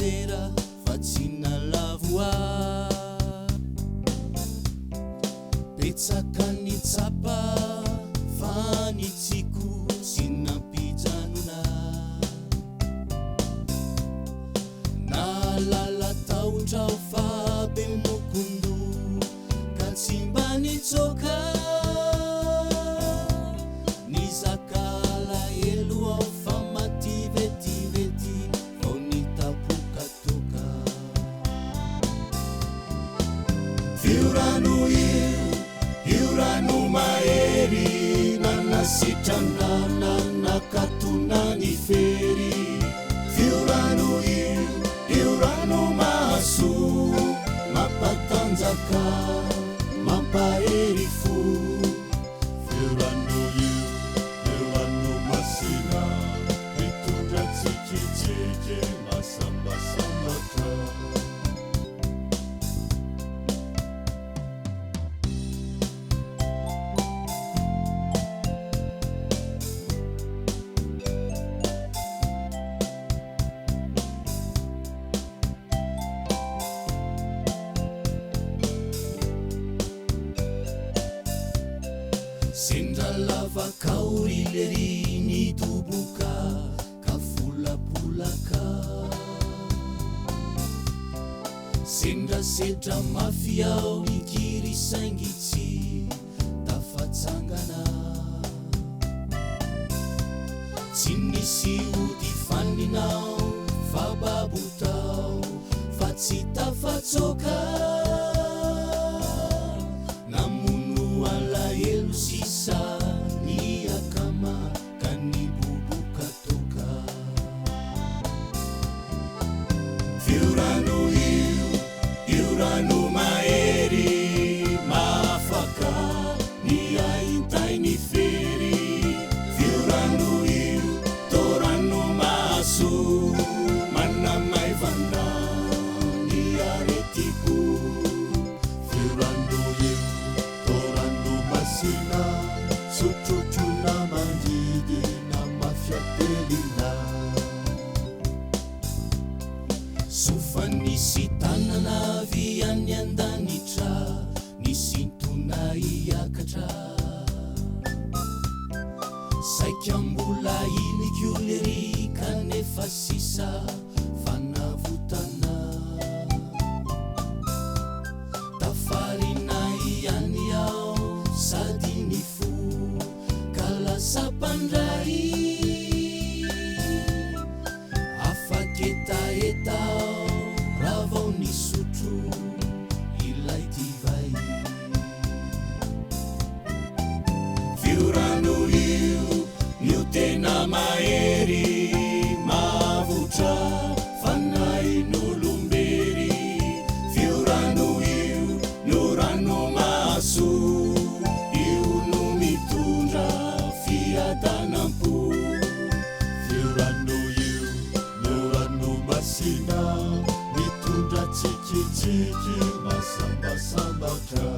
zera fa tsy nalavoa petsaka ny tsapa fa ny tsiko sy nampijanona nalala taotrao fa be mokondo ka tsy mba nitsoka ny zakala elo ao fa mativetivety vao nitapokatoka fiorano io rano mahery nanasitrana nanakatona ny fery fiorano io rano mahaso mampatanjaka mampahery fo fiorano io rano masina mitondra tsikitsike masambasambatra sendra lava kaory lery nidoboka ka folapolaka sendra sedra mafy ao nikiry saingitsy tafatsangana tsy nisy ody faninao fa babotao fa tsy tafatsoka sisa ni akama kani bubuka toka fiorano io rano mahery mafaka ni aintai ni fery fiorano io torano maso manamai vanda ni aretiku fiorano io torano masina sotrotuna mandidy na mafiatelina sofa nisy tanana viany andanitra nisintona iakatra saikambola inikio lery kanefa sisa fanavotana tafarina iany ao sady ny fo kalasapandray afaketaetao raha vao nisotro ilay divay fiorano io tena mahery mavotra fanain'olombery fiorano io rano maso io no mitondra fiadanam-po fiorano io rano masina mitondra tsikitsiky masambasambatra